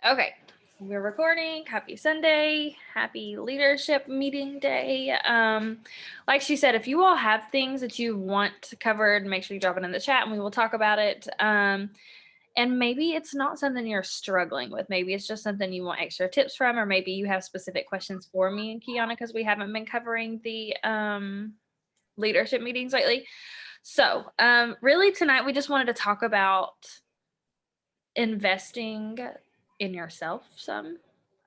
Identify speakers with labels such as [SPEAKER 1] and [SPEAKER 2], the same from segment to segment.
[SPEAKER 1] Okay, we're recording. Happy Sunday. Happy leadership meeting day. Like she said, if you all have things that you want covered, make sure you drop it in the chat and we will talk about it. And maybe it's not something you're struggling with. Maybe it's just something you want extra tips from, or maybe you have specific questions for me and Kiana because we haven't been covering the leadership meetings lately. So, really tonight we just wanted to talk about investing in yourself some.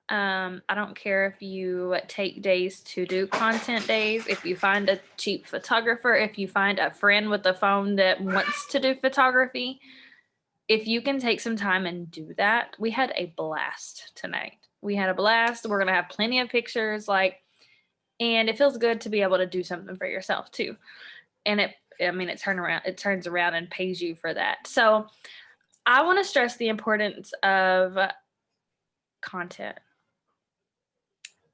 [SPEAKER 1] I don't care if you take days to do content days, if you find a cheap photographer, if you find a friend with a phone that wants to do photography. If you can take some time and do that, we had a blast tonight. We had a blast. We're going to have plenty of pictures, and it feels good to be able to do something for yourself too. And it turns around and pays you for that. So I want to stress the importance of content,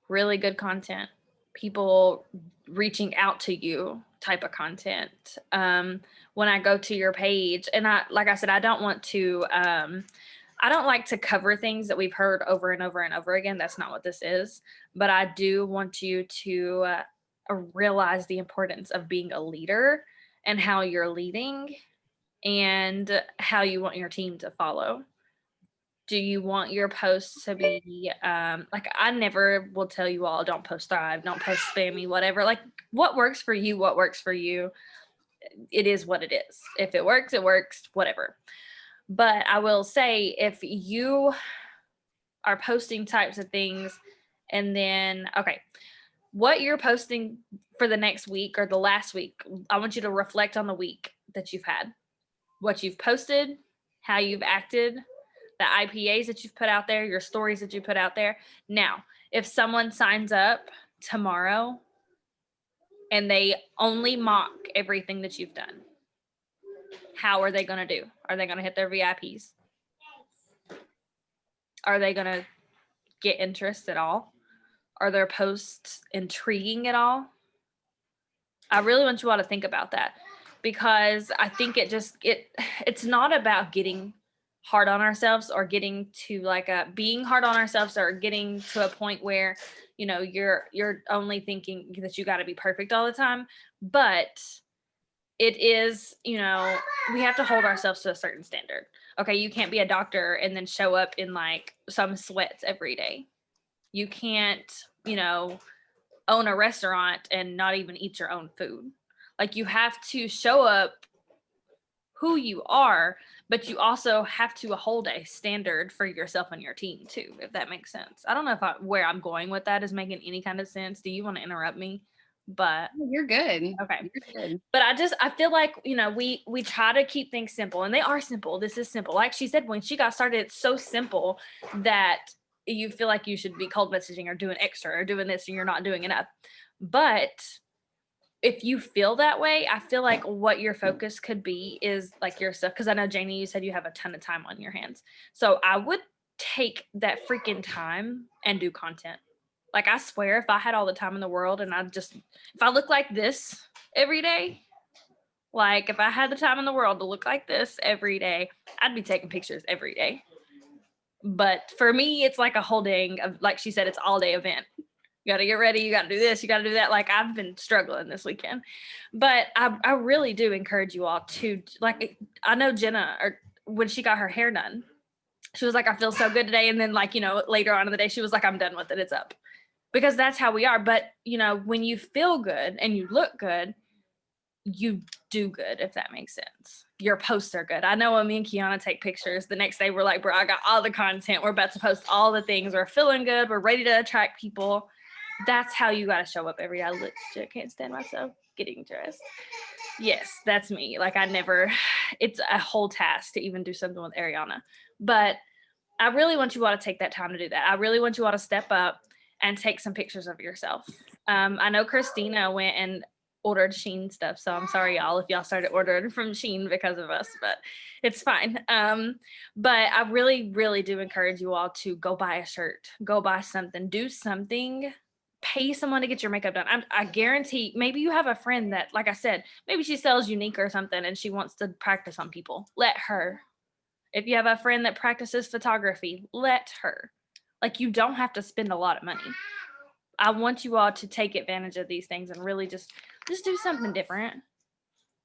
[SPEAKER 1] really good content, people reaching out to you type of content. When I go to your page, and like I said, I don't want to, I don't like to cover things that we've heard over and over and over again. That's not what this is. But I do want you to realize the importance of being a leader and how you're leading and how you want your team to follow. Do you want your posts to be like, I never will tell you all don't post thrive, don't post spammy, whatever. Like, what works for you, what works for you, it is what it is. If it works, whatever. But I will say, if you are posting types of things and then, okay, what you're posting for the next week or the last week, I want you to reflect on the week that you've had, what you've posted, how you've acted, the IPAs that you've put out there, your stories that you put out there. Now, if someone signs up tomorrow and they only mock everything that you've done, how are they going to do? Are they going to hit their VIPs? Are they going to get interest at all? Are their posts intriguing at all? I really want you all to think about that, because I think it's not about getting hard on ourselves or getting to being hard on ourselves or getting to a point where you're only thinking that you got to be perfect all the time. But it is, we have to hold ourselves to a certain standard. Okay, you can't be a doctor and then show up in like some sweats every day. You can't, own a restaurant and not even eat your own food. Like, you have to show up who you are, but you also have to hold a standard for yourself and your team too, if that makes sense. I don't know if where I'm going with that is making any kind of sense. Do you want to interrupt me? But
[SPEAKER 2] You're good.
[SPEAKER 1] okay.
[SPEAKER 2] You're good.
[SPEAKER 1] But I feel like, we try to keep things simple, and they are simple. This is simple. Like she said, when she got started, it's so simple that you feel like you should be cold messaging or doing extra or doing this and you're not doing enough. But if you feel that way, I feel like what your focus could be is like your stuff. Because I know, Janie, you said you have a ton of time on your hands. So I would take that freaking time and do content. Like, I swear, if I had all the time in the world and if I look like this every day, like if I had the time in the world to look like this every day, I'd be taking pictures every day. But for me, it's like a whole day of, like she said, it's all day event. You got to get ready. You got to do this. You got to do that. Like, I've been struggling this weekend, but I really do encourage you all to, like, I know Jenna, or when she got her hair done, she was like, I feel so good today. And then, like, later on in the day, she was like, I'm done with it. It's up. Because that's how we are. But, when you feel good and you look good, you do good, if that makes sense. Your posts are good. I know when me and Kiana take pictures, the next day we're like, bro, I got all the content. We're about to post all the things. We're feeling good. We're ready to attract people. That's how you got to show up every day. I legit can't stand myself getting dressed. Yes, that's me. Like, it's a whole task to even do something with Ariana. But I really want you all to take that time to do that. I really want you all to step up and take some pictures of yourself. I know Christina went and ordered Shein stuff, so I'm sorry, y'all, if y'all started ordering from Shein because of us, but it's fine. But I really, really do encourage you all to go buy a shirt, go buy something, do something, pay someone to get your makeup done. I guarantee, maybe you have a friend that, like I said, maybe she sells Unique or something and she wants to practice on people. Let her. If you have a friend that practices photography, let her. Like, you don't have to spend a lot of money. I want you all to take advantage of these things and really just do something different.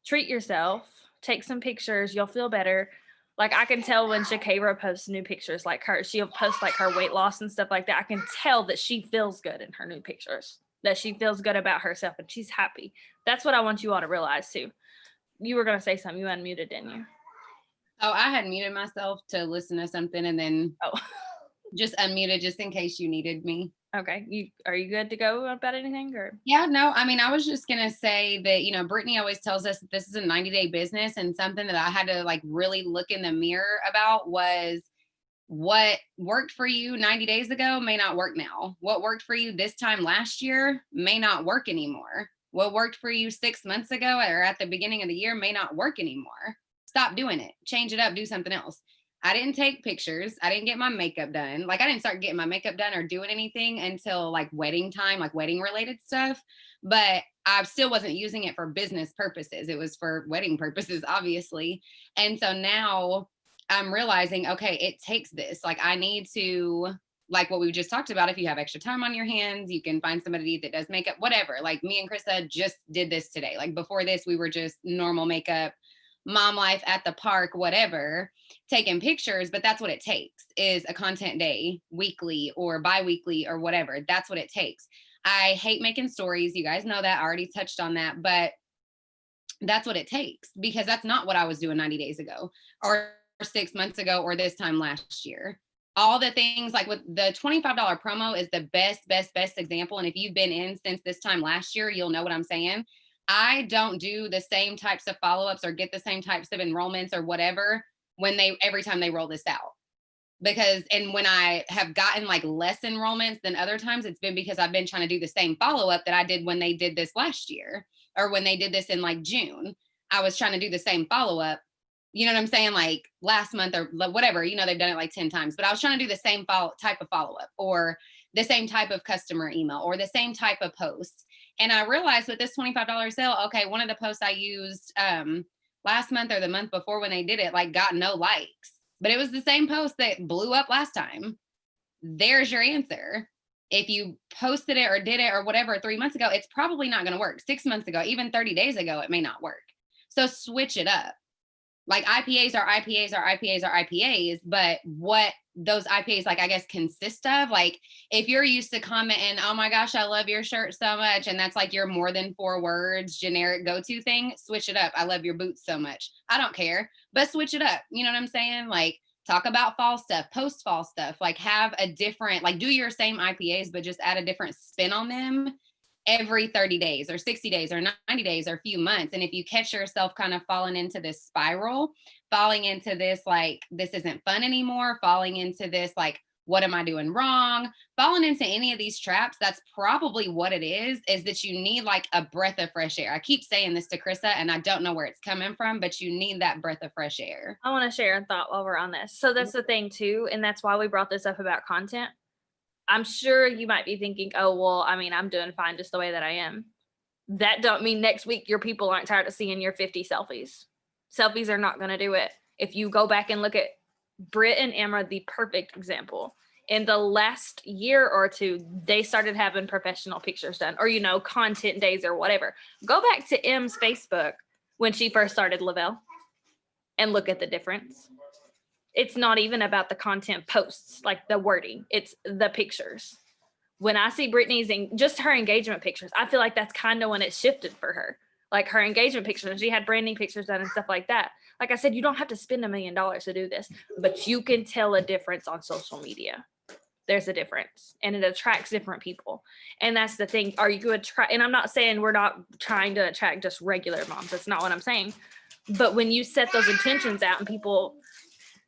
[SPEAKER 1] Treat yourself, take some pictures, you'll feel better. Like, I can tell when Shakira posts new pictures, like she'll post like her weight loss and stuff like that. I can tell that she feels good in her new pictures, that she feels good about herself and she's happy. That's what I want you all to realize too. You were going to say something. You unmuted, didn't you?
[SPEAKER 2] Oh, I had muted myself to listen to something and then
[SPEAKER 1] Oh,
[SPEAKER 2] just unmuted just in case you needed me.
[SPEAKER 1] okay. Are you good to go about anything or?
[SPEAKER 2] Yeah, no, I mean, I was just going to say that, you know, Brittany always tells us that this is a 90-day business, and something that I had to like really look in the mirror about was what worked for you 90 days ago may not work now. What worked for you this time last year may not work anymore. What worked for you 6 months ago or at the beginning of the year may not work anymore. Stop doing it. Change it up. Do something else. I didn't take pictures. I didn't get my makeup done. Like, I didn't start getting my makeup done or doing anything until like wedding time, like wedding related stuff. But I still wasn't using it for business purposes. It was for wedding purposes, obviously. And so now I'm realizing, okay, it takes this. Like, I need to, like what we just talked about, if you have extra time on your hands, you can find somebody that does makeup, whatever. Like, me and Krista just did this today. Like, before this, we were just normal makeup, mom life at the park, whatever, taking pictures. But that's what it takes, is a content day, weekly or bi-weekly or whatever. That's what it takes. I hate making stories. You guys know that. I already touched on that. But that's what it takes, because that's not what I was doing 90 days ago or 6 months ago or this time last year. All the things, like with the $25 promo is the best example. And if you've been in since this time last year, you'll know what I'm saying. I don't do the same types of follow-ups or get the same types of enrollments or whatever every time they roll this out. Because, and when I have gotten like less enrollments than other times, it's been because I've been trying to do the same follow-up that I did when they did this last year, or when they did this in like June. I was trying to do the same follow-up, you know what I'm saying? Like last month or whatever, you know, they've done it like 10 times, but I was trying to do the same type of follow-up, or the same type of customer email, or the same type of posts. And I realized with this $25 sale, okay, one of the posts I used last month or the month before when they did it, like got no likes, but it was the same post that blew up last time. There's your answer. If you posted it or did it or whatever 3 months ago, it's probably not going to work. 6 months ago, even 30 days ago, it may not work. So switch it up. Like, IPAs are IPAs are IPAs are IPAs, but what those IPAs, like, I guess, consist of, like, if you're used to commenting, oh my gosh, I love your shirt so much, and that's like your more than 4 words generic go-to thing, switch it up. I love your boots so much. I don't care, but switch it up. You know what I'm saying? Like, talk about fall stuff, post fall stuff, like have a different, like do your same IPAs, but just add a different spin on them every 30 days or 60 days or 90 days or a few months. And if you catch yourself kind of falling into this spiral, falling into this, like, this isn't fun anymore, falling into this, like, what am I doing wrong? Falling into any of these traps, that's probably what it is that you need like a breath of fresh air. I keep saying this to Krista and I don't know where it's coming from, but you need that breath of fresh air.
[SPEAKER 1] I want to share a thought while we're on this. So that's the thing too, and that's why we brought this up about content. I'm sure you might be thinking, oh, well, I mean, I'm doing fine just the way that I am. That don't mean next week your people aren't tired of seeing your 50 selfies. Selfies are not going to do it. If you go back and look at Britt and Emma, the perfect example. In the last year or two, they started having professional pictures done, or, you know, content days or whatever. Go back to M's Facebook when she first started Lavelle and look at the difference. It's not even about the content posts, like the wording, it's the pictures. When I see Brittany's and just her engagement pictures, I feel like that's kind of when it shifted for her. Like her engagement pictures, she had branding pictures done and stuff like that. Like I said, you don't have to spend $1 million to do this, but you can tell a difference on social media. There's a difference, and it attracts different people. And that's the thing. Are you attract? And I'm not saying we're not trying to attract just regular moms. That's not what I'm saying. But when you set those intentions out and people,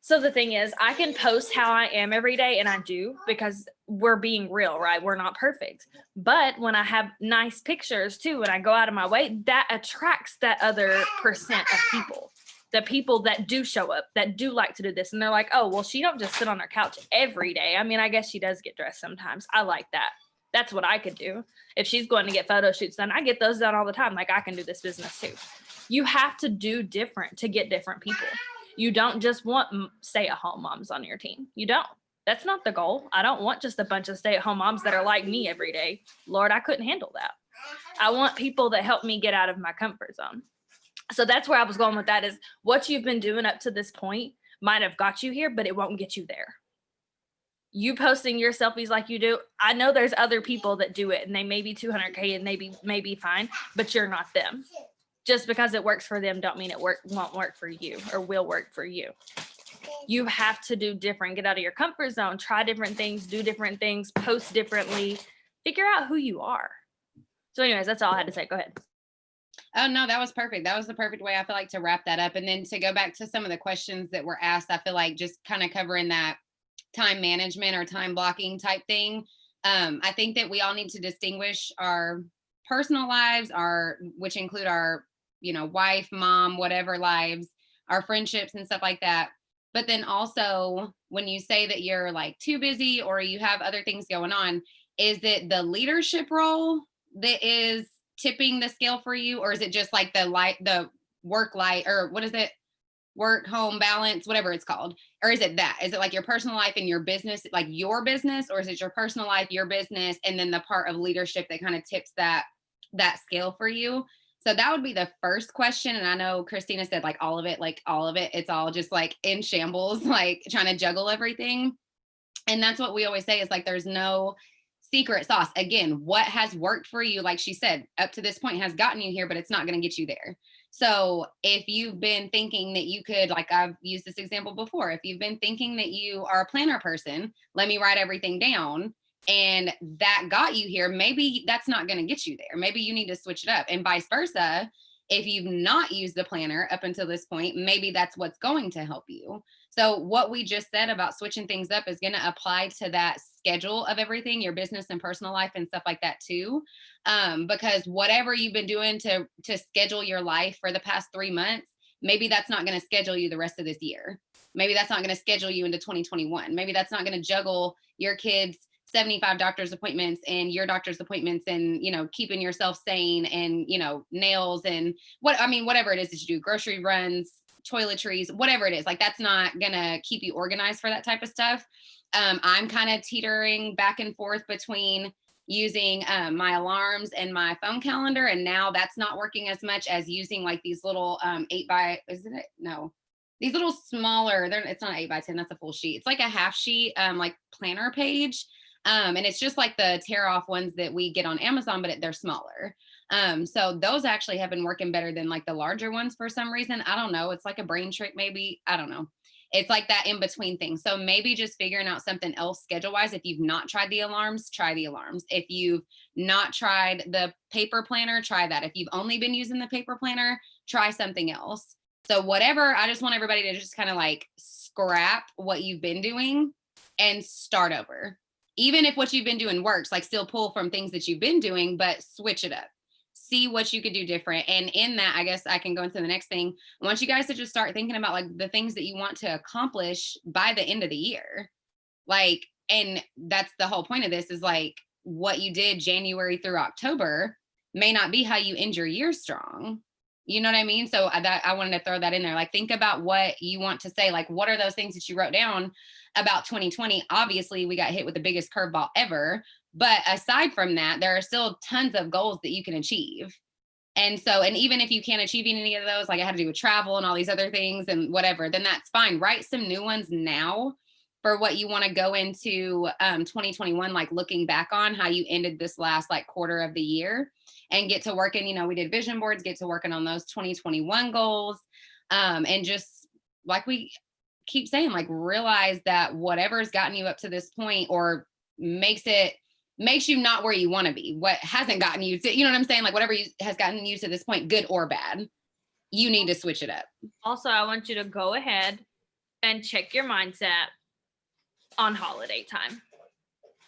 [SPEAKER 1] so the thing is, I can post how I am every day, and I do, because we're being real, right? We're not perfect. But when I have nice pictures too, and I go out of my way, that attracts that other percent of people, the people that do show up, that do like to do this. And they're like, oh, well, she don't just sit on her couch every day. I mean, I guess she does get dressed sometimes. I like that. That's what I could do. If she's going to get photo shoots done, I get those done all the time. Like, I can do this business too. You have to do different to get different people. You don't just want stay-at-home moms on your team. You don't. That's not the goal. I don't want just a bunch of stay-at-home moms that are like me every day. Lord, I couldn't handle that. I want people that help me get out of my comfort zone. So that's where I was going with that, is what you've been doing up to this point might have got you here, but it won't get you there. You posting your selfies like you do, I know there's other people that do it and they may be 200K and may be fine, but you're not them. Just because it works for them don't mean it won't work for you or will work for you. You have to do different, get out of your comfort zone, try different things, do different things, post differently, figure out who you are. So anyways, that's all I had to say. Go ahead.
[SPEAKER 2] Oh, no, that was perfect. That was the perfect way, I feel like, to wrap that up. And then to go back to some of the questions that were asked, I feel like just kind of covering that time management or time blocking type thing. I think that we all need to distinguish our personal lives, which include our, wife, mom, whatever lives, our friendships and stuff like that. But then also when you say that you're like too busy or you have other things going on, is it the leadership role that is tipping the scale for you? Or is it just like the work life, or what is it? Work home balance, whatever it's called? Or is it like your personal life and your business, like your business, or is it your personal life, your business, and then the part of leadership that kind of tips that scale for you? So that would be the first question. And I know Christina said like all of it, it's all just like in shambles, like trying to juggle everything. And that's what we always say, is like, there's no secret sauce. Again, what has worked for you, like she said, up to this point has gotten you here, but it's not going to get you there. So if you've been thinking that you could, like I've used this example before, if you've been thinking that you are a planner person, let me write everything down, and that got you here, maybe that's not going to get you there. Maybe you need to switch it up, and vice versa. If you've not used the planner up until this point, maybe that's what's going to help you. So what we just said about switching things up is going to apply to that schedule of everything, your business and personal life and stuff like that too. Because whatever you've been doing to schedule your life for the past 3 months, maybe that's not going to schedule you the rest of this year. Maybe that's not going to schedule you into 2021. Maybe that's not going to juggle your kids' 75 doctor's appointments and your doctor's appointments, and, keeping yourself sane, and, nails and whatever it is that you do, grocery runs, toiletries, whatever it is, like that's not gonna keep you organized for that type of stuff. I'm kind of teetering back and forth between using my alarms and my phone calendar, and now that's not working as much as using like these little these little smaller, it's not 8x10, that's a full sheet, it's like a half sheet like planner page. And it's just like the tear off ones that we get on Amazon, but they're smaller. So those actually have been working better than like the larger ones for some reason. I don't know. It's like a brain trick, maybe. I don't know. It's like that in between thing. So maybe just figuring out something else schedule wise. If you've not tried the alarms, try the alarms. If you've not tried the paper planner, try that. If you've only been using the paper planner, try something else. So whatever, I just want everybody to just kind of like scrap what you've been doing and start over. Even if what you've been doing works, like still pull from things that you've been doing, but switch it up. See what you could do different. And in that, I guess I can go into the next thing. I want you guys to just start thinking about like the things that you want to accomplish by the end of the year. Like, and that's the whole point of this, is like what you did January through October may not be how you end your year strong. You know what I mean? So I wanted to throw that in there. Like, think about what you want to say. Like, what are those things that you wrote down about 2020? Obviously, we got hit with the biggest curveball ever. But aside from that, there are still tons of goals that you can achieve. And so, and even if you can't achieve any of those, like I had to do with travel and all these other things and whatever, then that's fine. Write some new ones now for what you want to go into 2021, like looking back on how you ended this last like quarter of the year, and get to working, we did vision boards, get to working on those 2021 goals. And just like we keep saying, like realize that whatever's gotten you up to this point, or makes you not where you want to be, what hasn't gotten you to, you know what I'm saying? Like whatever has gotten you to this point, good or bad, you need to switch it up.
[SPEAKER 1] Also, I want you to go ahead and check your mindset on holiday time.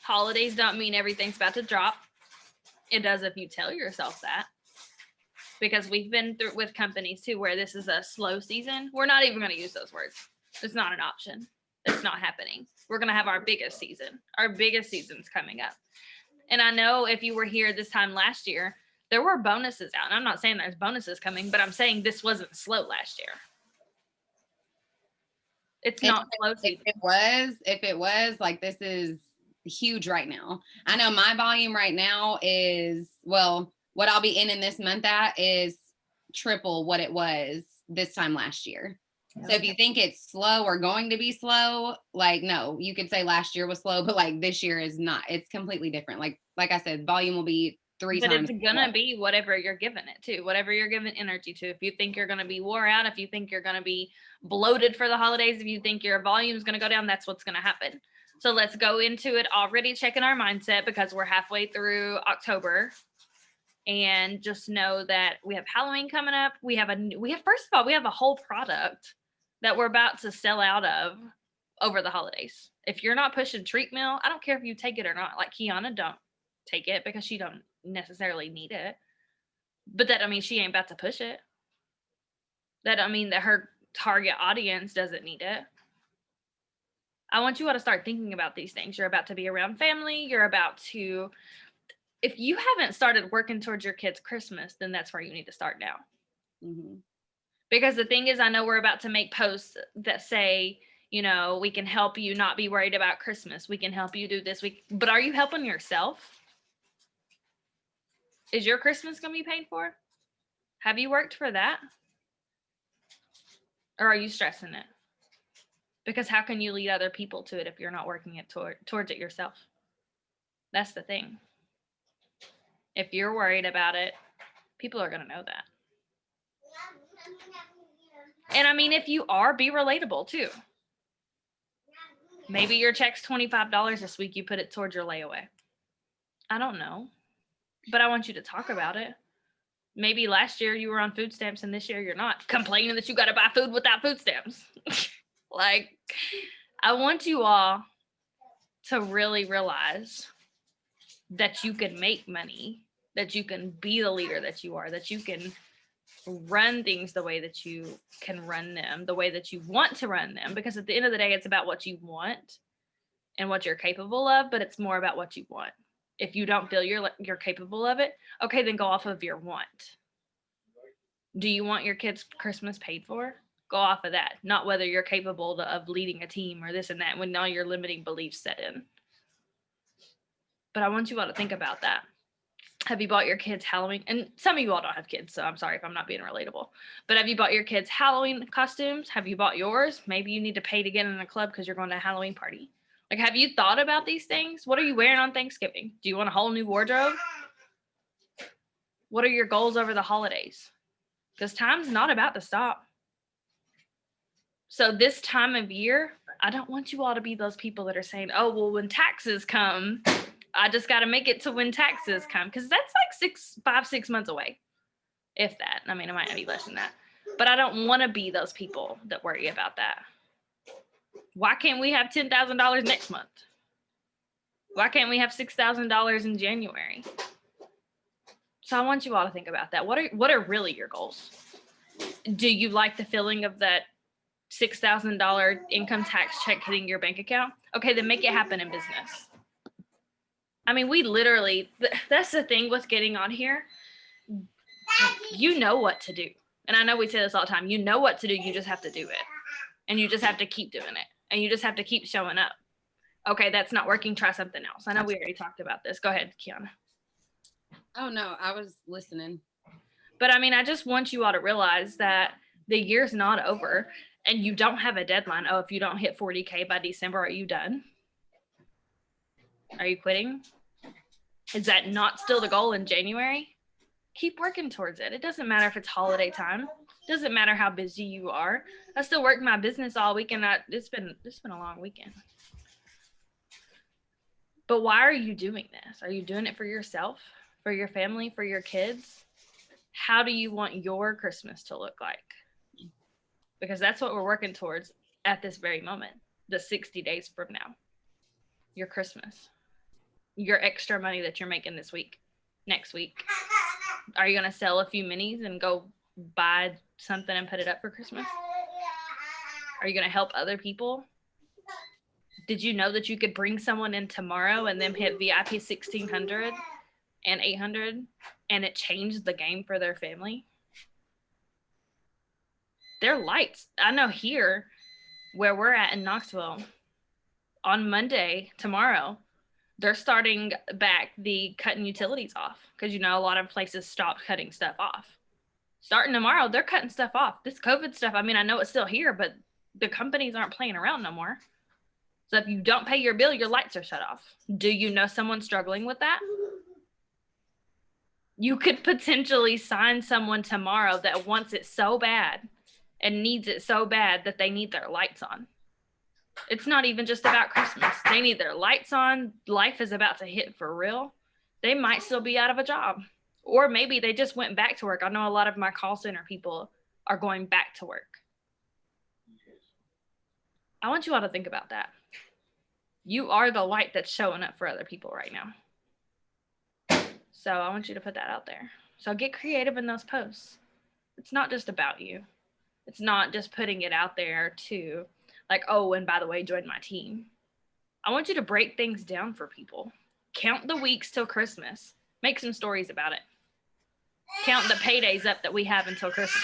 [SPEAKER 1] Holidays don't mean everything's about to drop. It does if you tell yourself that, because we've been through with companies too, where this is a slow season. We're not even going to use those words. It's not an option. It's not happening. We're going to have our biggest season. Our biggest season's coming up. And I know if you were here this time last year, there were bonuses out. And I'm not saying there's bonuses coming, but I'm saying this wasn't slow last year. It's
[SPEAKER 2] If,
[SPEAKER 1] not slow season.
[SPEAKER 2] if it was like, this is huge right now. I know my volume right now is, well, what I'll be in this month at is triple what it was this time last year. So if you think it's slow or going to be slow, like, no, you could say last year was slow, but like this year is not. It's completely different. Like I said, volume will be three
[SPEAKER 1] But
[SPEAKER 2] times.
[SPEAKER 1] it's gonna be whatever you're giving it to, whatever you're giving energy to. If you think you're gonna be wore out, if you think you're gonna be bloated for the holidays, if you think your volume is gonna go down, that's what's gonna happen. So let's go into it already checking our mindset because we're halfway through October. And just know that we have Halloween coming up. We have first of all, we have a whole product that we're about to sell out of over the holidays. If you're not pushing treat meal, I don't care if you take it or not. Like Kiana, don't take it because she don't necessarily need it. But that, I mean, she ain't about to push it. That, I mean, that her target audience doesn't need it. I want you all to start thinking about these things. You're about to be around family. You're about to, if you haven't started working towards your kids' Christmas, then that's where you need to start now.
[SPEAKER 2] Mhm.
[SPEAKER 1] Because the thing is, I know we're about to make posts that say, you know, we can help you not be worried about Christmas. We can help you do this. But are you helping yourself? Is your Christmas going to be paid for? Have you worked for that? Or are you stressing it? Because how can you lead other people to it if you're not working it towards it yourself? That's the thing. If you're worried about it, people are going to know that. And I mean, if you are, be relatable too. Maybe your check's $25 this week. You put it towards your layaway. I don't know. But I want you to talk about it. Maybe last year you were on food stamps and this year you're not, complaining that you got to buy food without food stamps. Like, I want you all to really realize that you can make money, that you can be the leader that you are, that you can run things the way that you can run them, the way that you want to run them. Because at the end of the day, it's about what you want and what you're capable of, but it's more about what you want. If you don't feel you're capable of it, okay, then go off of your want. Do you want your kids' Christmas paid for? Go off of that, not whether you're capable of leading a team or this and that when all your limiting beliefs set in. But I want you all to think about that. Have you bought your kids Halloween? And some of you all don't have kids, so I'm sorry if I'm not being relatable. But have you bought your kids Halloween costumes? Have you bought yours? Maybe you need to pay to get in a club because you're going to a Halloween party. Like, have you thought about these things? What are you wearing on Thanksgiving? Do you want a whole new wardrobe? What are your goals over the holidays? Because time's not about to stop. So this time of year, I don't want you all to be those people that are saying, oh, well, when taxes come, I just got to make it to when taxes come. Because that's like 5-6 months away, if that. I mean, it might be less than that. But I don't want to be those people that worry about that. Why can't we have $10,000 next month? Why can't we have $6,000 in January? So I want you all to think about that. What are really your goals? Do you like the feeling of that $6,000 income tax check hitting your bank account? Okay, then make it happen in business. I mean, we literally, that's the thing with getting on here. You know what to do. And I know we say this all the time. You know what to do. You just have to do it. And you just have to keep doing it. And you just have to keep showing up. Okay, that's not working. Try something else. I know we already talked about this. Go ahead, Kiana.
[SPEAKER 2] Oh, no, I was listening.
[SPEAKER 1] But I mean, I just want you all to realize that the year's not over and you don't have a deadline. Oh, if you don't hit 40K by December, are you done? Are you quitting? Is that not still the goal in January? Keep working towards it. It doesn't matter if it's holiday time. It doesn't matter how busy you are. I still work my business all weekend. It's been a long weekend. But why are you doing this? Are you doing it for yourself, for your family, for your kids? How do you want your Christmas to look like? Because that's what we're working towards at this very moment, the 60 days from now. Your Christmas. Your extra money that you're making this week, next week. Are you going to sell a few minis and go buy something and put it up for Christmas? Are you going to help other people? Did you know that you could bring someone in tomorrow and then hit VIP 1600 and 800 and it changed the game for their family? Their lights. I know here where we're at in Knoxville, on Monday, tomorrow, they're starting back the cutting utilities off because, you know, a lot of places stopped cutting stuff off. Starting tomorrow, they're cutting stuff off. This COVID stuff, I mean, I know it's still here, but the companies aren't playing around no more. So if you don't pay your bill, your lights are shut off. Do you know someone struggling with that? You could potentially sign someone tomorrow that wants it so bad and needs it so bad that they need their lights on. It's not even just about Christmas. They need their lights on. Life is about to hit for real. They might still be out of a job. Or maybe they just went back to work. I know a lot of my call center people are going back to work. I want you all to think about that. You are the light that's showing up for other people right now. So I want you to put that out there. So get creative in those posts. It's not just about you. It's not just putting it out there to like, oh, and by the way, join my team. I want you to break things down for people. Count the weeks till Christmas. Make some stories about it. Count the paydays up that we have until Christmas.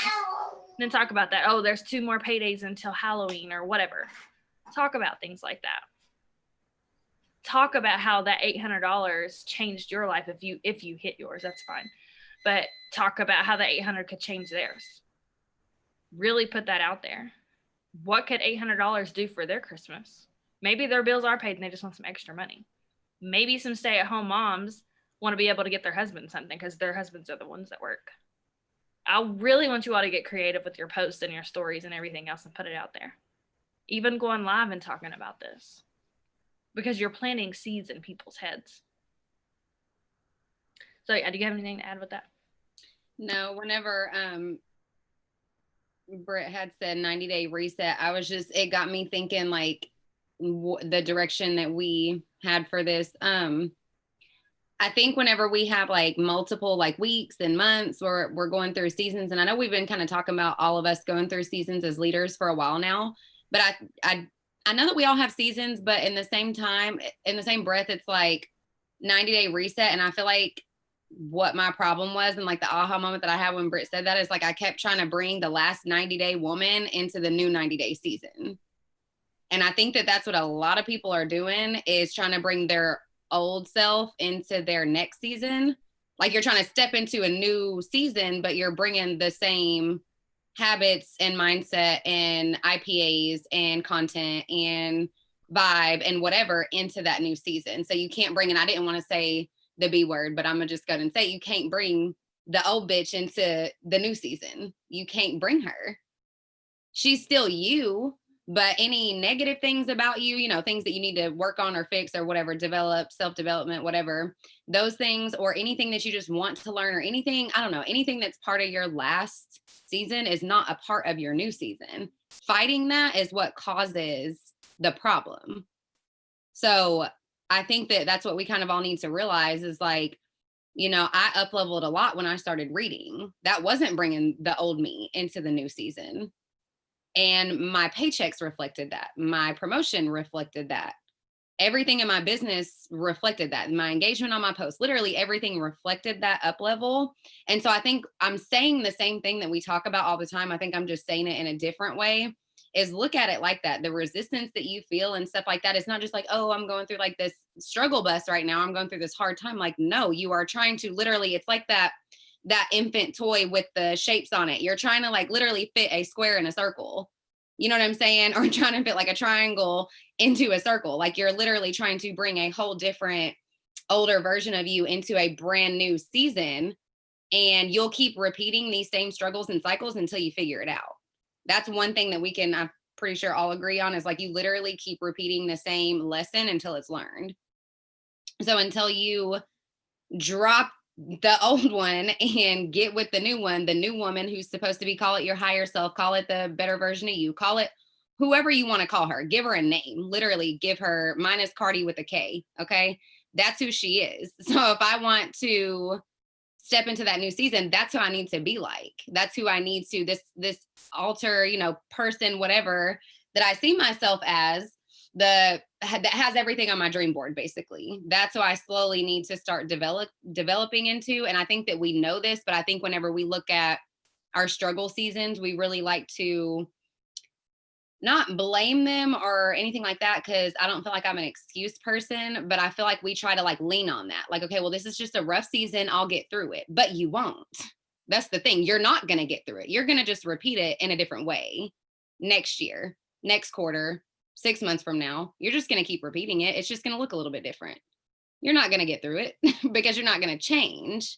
[SPEAKER 1] Then talk about that. Oh, there's 2 more paydays until Halloween or whatever. Talk about things like that. Talk about how that $800 changed your life if you hit yours. That's fine. But talk about how the $800 could change theirs. Really put that out there. What could $800 do for their Christmas? Maybe their bills are paid and they just want some extra money. Maybe some stay-at-home moms want to be able to get their husband something because their husbands are the ones that work. I really want you all to get creative with your posts and your stories and everything else and put it out there. Even going live and talking about this. Because you're planting seeds in people's heads. So yeah, do you have anything to add with that?
[SPEAKER 2] No, whenever Britt had said 90-day reset, it got me thinking like the direction that we had for this. I think whenever we have like multiple like weeks and months where we're going through seasons, and I know we've been kind of talking about all of us going through seasons as leaders for a while now, but I know that we all have seasons, but in the same time, in the same breath, it's like 90-day reset. And I feel like what my problem was and like the aha moment that I had when Britt said that is like I kept trying to bring the last 90-day woman into the new 90-day season. And I think that that's what a lot of people are doing, is trying to bring their old self into their next season. Like you're trying to step into a new season, but you're bringing the same habits and mindset and IPAs and content and vibe and whatever into that new season. So you can't bring, and I didn't want to say the B word, but I'm gonna just go and say you can't bring the old bitch into the new season. You can't bring her. She's still you, but any negative things about you, you know, things that you need to work on or fix or whatever, develop, self-development, whatever, those things, or anything that you just want to learn or anything, I don't know, anything that's part of your last season is not a part of your new season. Fighting that is what causes the problem. So I think that that's what we kind of all need to realize is like, you know, I up-leveled a lot when I started reading. That wasn't bringing the old me into the new season. And my paychecks reflected that. My promotion reflected that. Everything in my business reflected that. My engagement on my posts, literally everything reflected that up level. And so I think I'm saying the same thing that we talk about all the time. I think I'm just saying it in a different way, is look at it like that. The resistance that you feel and stuff like that. It's not just like, oh, I'm going through like this struggle bus right now. I'm going through this hard time. Like, no, you are trying to literally, it's like that infant toy with the shapes on it. You're trying to like literally fit a square in a circle. You know what I'm saying? Or trying to fit like a triangle into a circle. Like you're literally trying to bring a whole different older version of you into a brand new season. And you'll keep repeating these same struggles and cycles until you figure it out. That's one thing that we can, I'm pretty sure all agree on, is like you literally keep repeating the same lesson until it's learned. So until you drop the old one and get with the new one, the new woman who's supposed to be, call it your higher self, call it the better version of you, call it whoever you want to call her, give her a name, literally give her, mine is Cardi with a K. Okay. That's who she is. So if I want to step into that new season, that's who I need to be like. That's who I need to, this alter, you know, person, whatever that I see myself as, that has everything on my dream board, basically. That's what I slowly need to start developing into. And I think that we know this, but I think whenever we look at our struggle seasons, we really like to not blame them or anything like that, because I don't feel like I'm an excuse person, but I feel like we try to like lean on that. Like, okay, well, this is just a rough season. I'll get through it. But you won't. That's the thing. You're not going to get through it. You're going to just repeat it in a different way next year, next quarter, 6 months from now. You're just going to keep repeating it. It's just going to look a little bit different. You're not going to get through it because you're not going to change.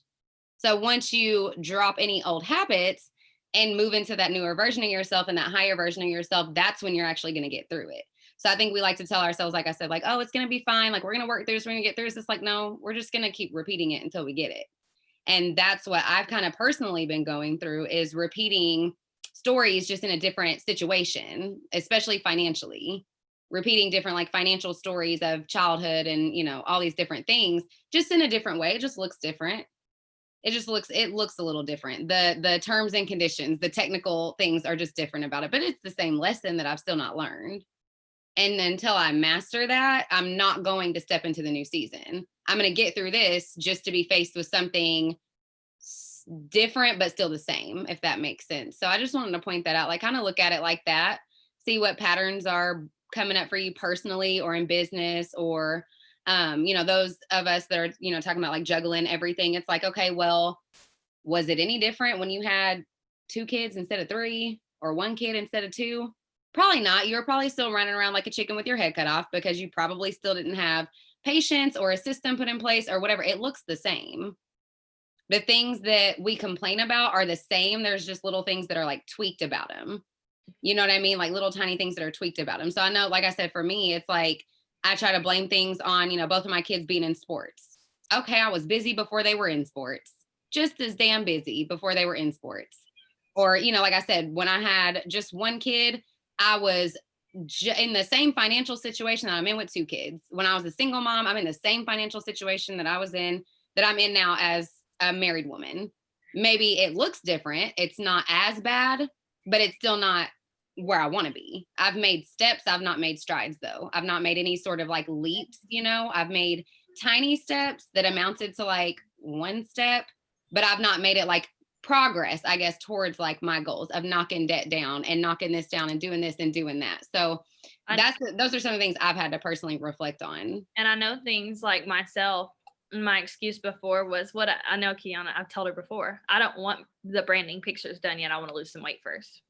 [SPEAKER 2] So once you drop any old habits and move into that newer version of yourself and that higher version of yourself, that's when you're actually going to get through it. So I think we like to tell ourselves, like I said, like, oh, it's going to be fine. Like, we're going to work through this. We're going to get through this. It's like, no, we're just going to keep repeating it until we get it. And that's what I've kind of personally been going through, is repeating stories just in a different situation, especially financially, repeating different like financial stories of childhood and, all these different things just in a different way. It just looks different. It looks a little different. The terms and conditions, the technical things are just different about it, but it's the same lesson that I've still not learned. And until I master that, I'm not going to step into the new season. I'm going to get through this just to be faced with something different, but still the same, if that makes sense. So I just wanted to point that out, like kind of look at it like that, see what patterns are coming up for you personally or in business, or those of us that are, talking about like juggling everything. It's like, okay, well, was it any different when you had 2 kids instead of 3, or 1 kid instead of 2? Probably not. You were probably still running around like a chicken with your head cut off, because you probably still didn't have patience or a system put in place or whatever. It looks the same. The things that we complain about are the same. There's just little things that are like tweaked about them. You know what I mean? Like little tiny things that are tweaked about them. So I know, like I said, for me, it's like I try to blame things on, both of my kids being in sports. Okay, I was busy before they were in sports, just as damn busy before they were in sports. Or, like I said, when I had just 1 kid, I was in the same financial situation that I'm in with 2 kids. When I was a single mom, I'm in the same financial situation that I'm in now as a married woman. Maybe it looks different. It's not as bad, but it's still not where I want to be. I've made steps. I've not made strides though. I've not made any sort of like leaps, I've made tiny steps that amounted to like 1 step, but I've not made it like progress, I guess, towards like my goals of knocking debt down and knocking this down and doing this and doing that. So those are some of the things I've had to personally reflect on.
[SPEAKER 1] And I know things like myself, my excuse before was what I know Kiana, I've told her before, I don't want the branding pictures done yet. I want to lose some weight first.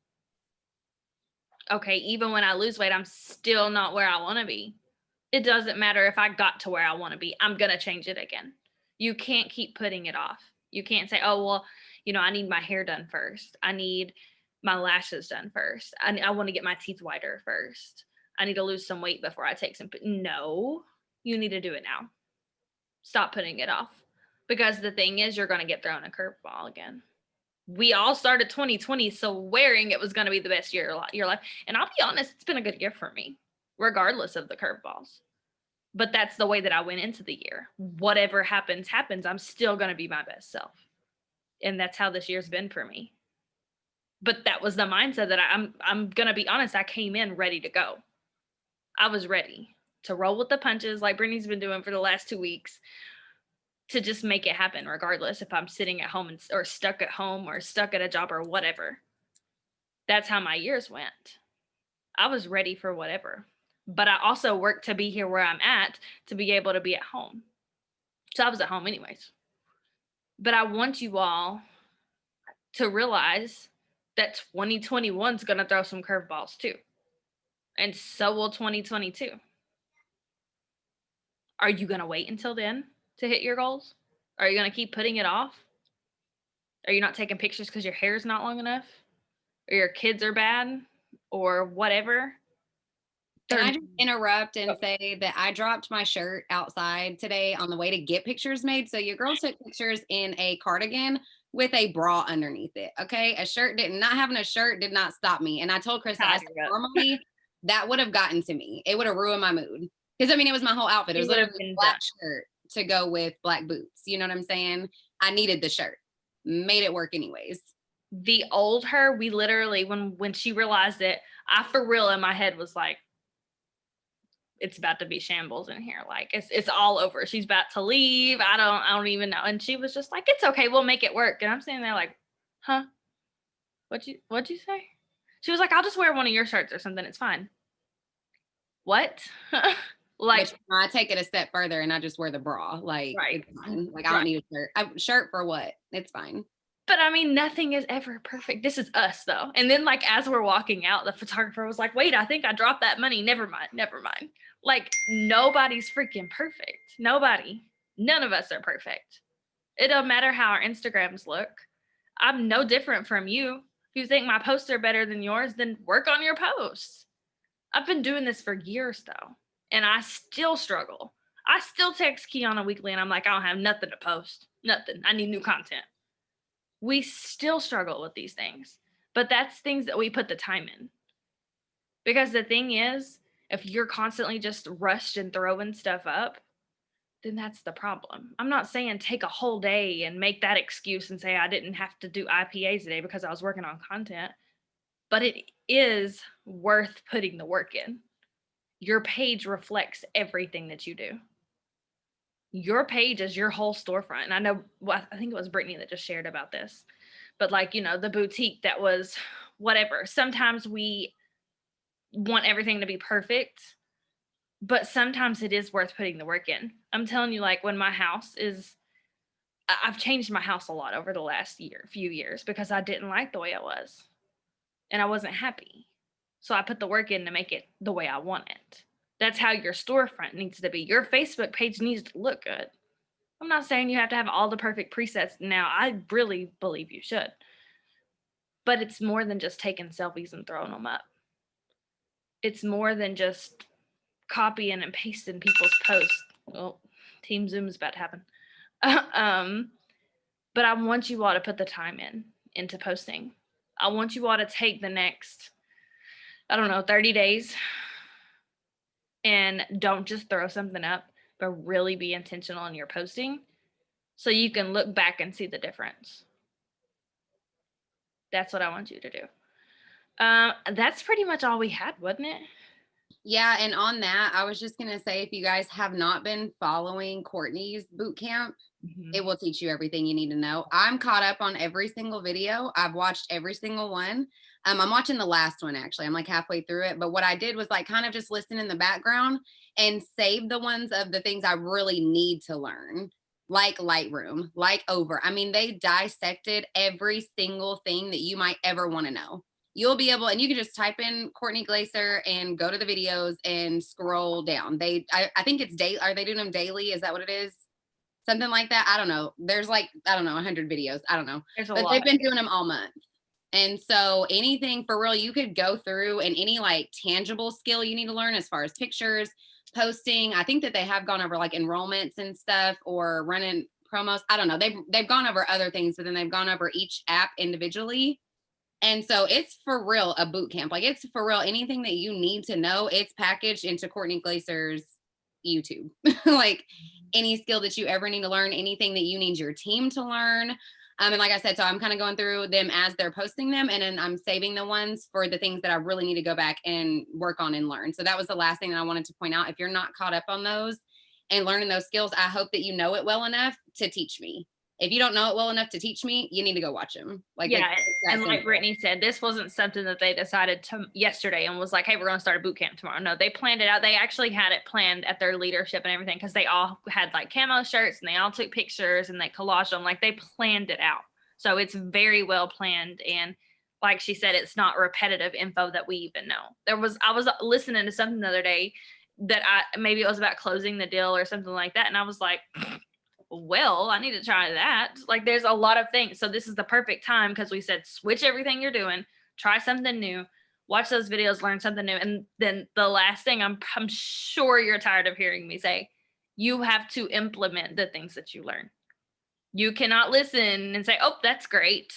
[SPEAKER 1] Okay, even when I lose weight, I'm still not where I want to be. It doesn't matter if I got to where I want to be. I'm going to change it again. You can't keep putting it off. You can't say, oh, well, I need my hair done first. I need my lashes done first. I want to get my teeth whiter first. I need to lose some weight before I take some. No, you need to do it now. Stop putting it off. Because the thing is, you're going to get thrown a curveball again. We all started 2020 so wearing it was going to be the best year of your life. And I'll be honest, it's been a good year for me, regardless of the curveballs. But that's the way that I went into the year. Whatever happens, happens. I'm still going to be my best self. And that's how this year's been for me. But that was the mindset that I'm going to be honest, I came in ready to go. I was ready to roll with the punches like Brittany's been doing for the last 2 weeks, to just make it happen, regardless if I'm sitting at home or stuck at home or stuck at a job or whatever. That's how my years went. I was ready for whatever. But I also worked to be here where I'm at, to be able to be at home. So I was at home anyways. But I want you all to realize that 2021 is going to throw some curveballs too. And so will 2022. Are you going to wait until then to hit your goals? Are you going to keep putting it off? Are you not taking pictures because your hair's not long enough? Or your kids are bad? Or whatever?
[SPEAKER 2] Can I just interrupt and say that I dropped my shirt outside today on the way to get pictures made. So your girl took pictures in a cardigan with a bra underneath it. Okay. Not having a shirt did not stop me. And I told Chris, I said, normally that would have gotten to me. It would have ruined my mood. Because it was my whole outfit. It was literally a black shirt to go with black boots. You know what I'm saying? I needed the shirt. Made it work anyways.
[SPEAKER 1] The old her, we literally, when she realized it, I for real in my head was like, it's about to be shambles in here. Like it's all over. She's about to leave. I don't even know. And she was just like, it's okay, we'll make it work. And I'm sitting there like, huh? What'd you say? She was like, I'll just wear one of your shirts or something. It's fine. What? Like,
[SPEAKER 2] But I take it a step further and I just wear the bra. Like
[SPEAKER 1] right.
[SPEAKER 2] it's fine. Like I
[SPEAKER 1] Right.
[SPEAKER 2] don't need a shirt. Shirt for what? It's fine.
[SPEAKER 1] But I mean, nothing is ever perfect. This is us though. And then like as we're walking out, the photographer was like, wait, I think I dropped that money. Never mind. Never mind. Like nobody's freaking perfect. Nobody. None of us are perfect. It don't matter how our Instagrams look. I'm no different from you. If you think my posts are better than yours, then work on your posts. I've been doing this for years though, and I still struggle. I still text Kiana weekly and I'm like, I don't have nothing to post. Nothing. I need new content. We still struggle with these things, but that's things that we put the time in. Because the thing is, if you're constantly just rushed and throwing stuff up, then that's the problem. I'm not saying take a whole day and make that excuse and say I didn't have to do IPAs today because I was working on content, but it is worth putting the work in. Your page reflects everything that you do. Your page is your whole storefront. And I know, well, I think it was Brittany that just shared about this, but like, you know, the boutique that was whatever. Sometimes we want everything to be perfect, but sometimes it is worth putting the work in. I'm telling you, like when my house is, I've changed my house a lot over the last few years because I didn't like the way it was and I wasn't happy. So I put the work in to make it the way I want it. That's how your storefront needs to be. Your Facebook page needs to look good. I'm not saying you have to have all the perfect presets now. I really believe you should. But it's more than just taking selfies and throwing them up. It's more than just copying and pasting people's posts. Well, Team Zoom is about to happen. But I want you all to put the time into posting. I want you all to take the next, 30 days and don't just throw something up, but really be intentional in your posting so you can look back and see the difference. That's what I want you to do. That's pretty much all we had, wasn't it?
[SPEAKER 2] Yeah, and on that, I was just gonna say if you guys have not been following Courtney's boot camp,
[SPEAKER 1] Mm-hmm.
[SPEAKER 2] it will teach you everything you need to know. I'm caught up on every single video. I've watched every single one. I'm watching the last one actually. I'm like halfway through it. But what I did was like kind of just listen in the background and save the ones of the things I really need to learn, like Lightroom, like Over. I mean, they dissected every single thing that you might ever want to know. You'll be able, and you can just type in Courtney Glaser and go to the videos and scroll down. I think it's daily. Are they doing them daily? Is that what it is? Something like that. I don't know. There's like, I don't know, 100 videos. I don't know.
[SPEAKER 1] There's a
[SPEAKER 2] But
[SPEAKER 1] lot.
[SPEAKER 2] they've been doing them all month. And so anything for real, you could go through and any like tangible skill you need to learn as far as pictures, posting. I think that they have gone over like enrollments and stuff or running promos. I don't know. They've gone over other things, but then they've gone over each app individually. And so it's for real a boot camp. Like it's for real anything that you need to know, it's packaged into Courtney Glaser's YouTube. Like any skill that you ever need to learn, anything that you need your team to learn. And like I said, so I'm kind of going through them as they're posting them, and then I'm saving the ones for the things that I really need to go back and work on and learn. So that was the last thing that I wanted to point out. If you're not caught up on those and learning those skills, I hope that you know it well enough to teach me. If you don't know it well enough to teach me, you need to go watch them. Like,
[SPEAKER 1] yeah, and like
[SPEAKER 2] simple.
[SPEAKER 1] Brittany said, this wasn't something that they decided to yesterday and was like, hey, we're going to start a boot camp tomorrow. No, they planned it out. They actually had it planned at their leadership and everything because they all had like camo shirts and they all took pictures and they collaged them. Like they planned it out. So it's very well planned. And like she said, it's not repetitive info that we even know. I was listening to something the other day that maybe it was about closing the deal or something like that. And I was like, well, I need to try that. Like there's a lot of things. So this is the perfect time because we said switch everything you're doing, try something new, watch those videos, learn something new. And then the last thing I'm sure you're tired of hearing me say, you have to implement the things that you learn. You cannot listen and say, oh, that's great,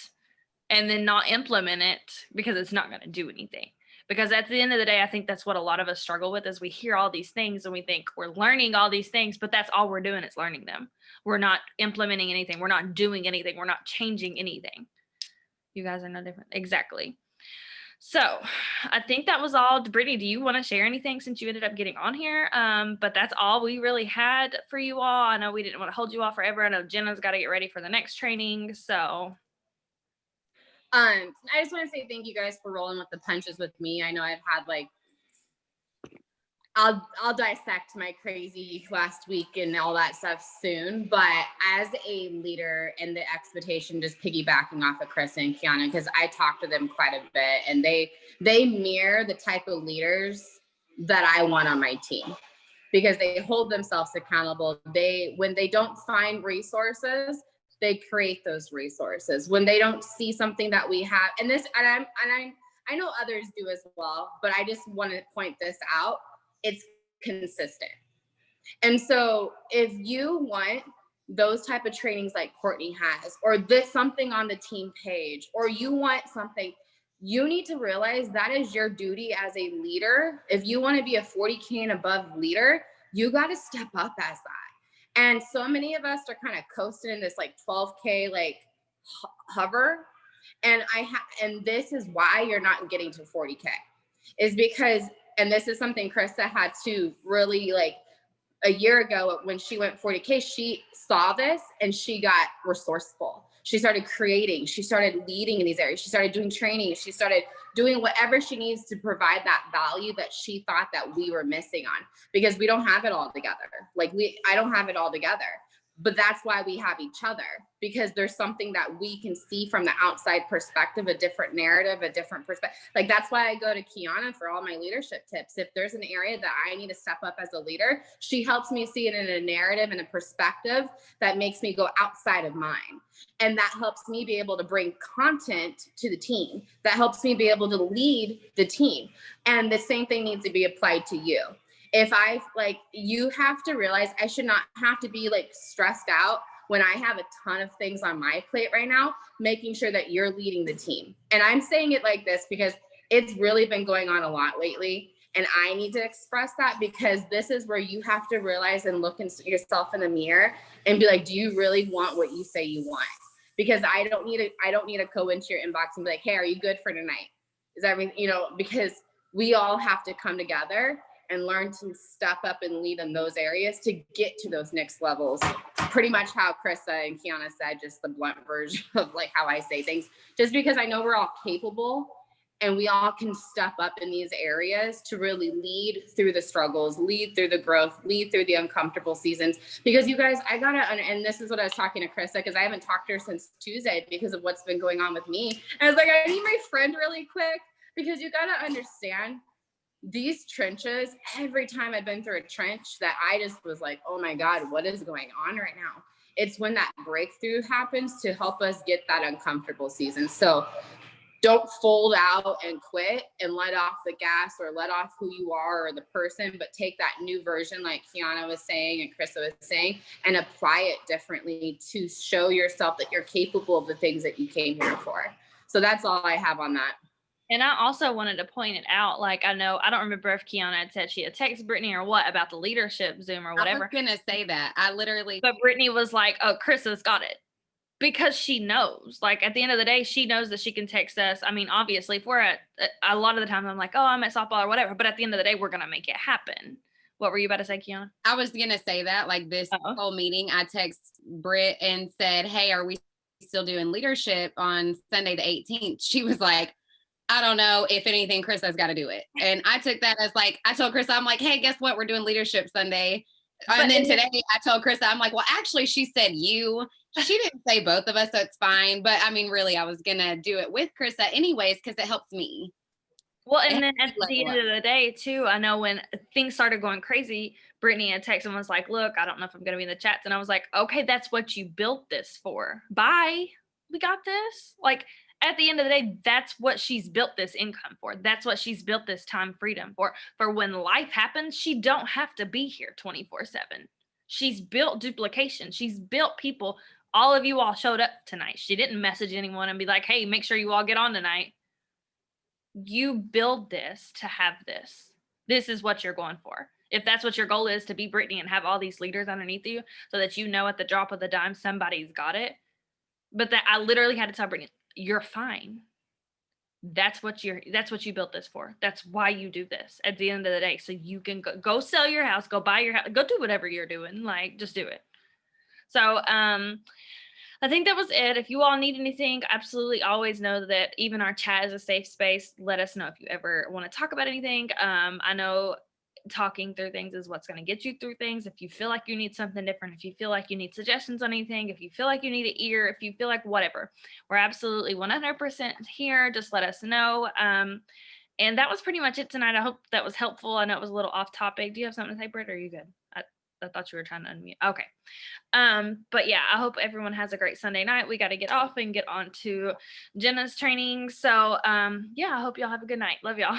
[SPEAKER 1] and then not implement it because it's not going to do anything. Because at the end of the day, I think that's what a lot of us struggle with is we hear all these things and we think we're learning all these things, but that's all we're doing is learning them. We're not implementing anything. We're not doing anything. We're not changing anything. You guys are no different. Exactly. So I think that was all. Brittany, do you want to share anything since you ended up getting on here? But that's all we really had for you all. I know we didn't want to hold you all forever. I know Jenna's got to get ready for the next training. So
[SPEAKER 2] I just want to say thank you guys for rolling with the punches with me. I know I've had like, I'll dissect my crazy last week and all that stuff soon. But as a leader, and the expectation, just piggybacking off of Chris and Kiana, because I talk to them quite a bit, and they mirror the type of leaders that I want on my team, because they hold themselves accountable. When they don't find resources, they create those resources. When they don't see something that we have, and I know others do as well, but I just want to point this out. It's consistent. And so if you want those type of trainings like Courtney has, or this something on the team page, or you want something, you need to realize that is your duty as a leader. If you want to be a 40K and above leader, you got to step up as that. And so many of us are kind of coasting in this like 12K like hover. And and this is why you're not getting to 40K, is because, and this is something Krista had to really like a year ago when she went 40K, she saw this and she got resourceful. She started creating, she started leading in these areas. She started doing training. She started doing whatever she needs to provide that value that she thought that we were missing on, because we don't have it all together. Like I don't have it all together. But that's why we have each other, because there's something that we can see from the outside perspective, a different narrative, a different perspective. Like that's why I go to Kiana for all my leadership tips. If there's an area that I need to step up as a leader, she helps me see it in a narrative and a perspective that makes me go outside of mine. And that helps me be able to bring content to the team. That helps me be able to lead the team. And the same thing needs to be applied to you. If you have to realize I should not have to be like stressed out when I have a ton of things on my plate right now, making sure that you're leading the team. And I'm saying it like this because it's really been going on a lot lately. And I need to express that, because this is where you have to realize and look yourself in the mirror and be like, do you really want what you say you want? Because I don't need to go into your inbox and be like, hey, are you good for tonight? Is everything, because we all have to come together and learn to step up and lead in those areas to get to those next levels. Pretty much how Krista and Kiana said, just the blunt version of like how I say things, just because I know we're all capable and we all can step up in these areas to really lead through the struggles, lead through the growth, lead through the uncomfortable seasons. Because you guys, and this is what I was talking to Krista, because I haven't talked to her since Tuesday because of what's been going on with me. And I was like, I need my friend really quick, because you gotta understand, these trenches, every time I've been through a trench that I just was like, oh my God, what is going on right now? It's when that breakthrough happens to help us get that uncomfortable season. So don't fold out and quit and let off the gas or let off who you are or the person, but take that new version like Kiana was saying and Krista was saying and apply it differently to show yourself that you're capable of the things that you came here for. So that's all I have on that.
[SPEAKER 1] And I also wanted to point it out, like, I don't remember if Kiana had said she had texted Brittany or what about the leadership Zoom or whatever.
[SPEAKER 2] I was going to say that.
[SPEAKER 1] But Brittany was like, oh, Krista's got it. Because she knows, like, at the end of the day, she knows that she can text us. I mean, obviously, if we're at, a lot of the time, I'm like, oh, I'm at softball or whatever. But at the end of the day, we're going to make it happen. What were you about to say, Kiana?
[SPEAKER 2] I was going to say that, like, this whole meeting, I text Britt and said, hey, are we still doing leadership on Sunday the 18th? She was like, I don't know. If anything, Krista's got to do it. And I took that as like, I told Krista, I'm like, hey, guess what? We're doing leadership Sunday. And then today I told Krista, I'm like, well, actually, she said you. She didn't say both of us, so it's fine. But I mean, really, I was going to do it with Krista anyways, because it helps me.
[SPEAKER 1] Well, and then at the end of the day, too, I know when things started going crazy, Brittany had texted and was like, look, I don't know if I'm going to be in the chats. And I was like, okay, that's what you built this for. Bye. We got this. Like, at the end of the day, that's what she's built this income for. That's what she's built this time freedom for. For when life happens, she don't have to be here 24/7. She's built duplication. She's built people. All of you all showed up tonight. She didn't message anyone and be like, hey, make sure you all get on tonight. You build this to have this. This is what you're going for. If that's what your goal is, to be Brittany and have all these leaders underneath you so that you know at the drop of the dime, somebody's got it. But that I literally had to tell Brittany, you're fine. That's what you built this for. That's why you do this at the end of the day. So you can go sell your house, go buy your house, go do whatever you're doing. Like, just do it. So I think that was it. If you all need anything, absolutely always know that even our chat is a safe space. Let us know if you ever want to talk about anything. I know talking through things is what's going to get you through things. If you feel like you need something different, if you feel like you need suggestions on anything, if you feel like you need an ear, if you feel like whatever, we're absolutely 100% here. Just let us know. And that was pretty much it tonight. I hope that was helpful. I know it was a little off topic. Do you have something to say, Britt? Or are you good? I thought you were trying to unmute. Okay. But yeah, I hope everyone has a great Sunday night. We got to get off and get on to Jenna's training. So yeah, I hope y'all have a good night. Love y'all.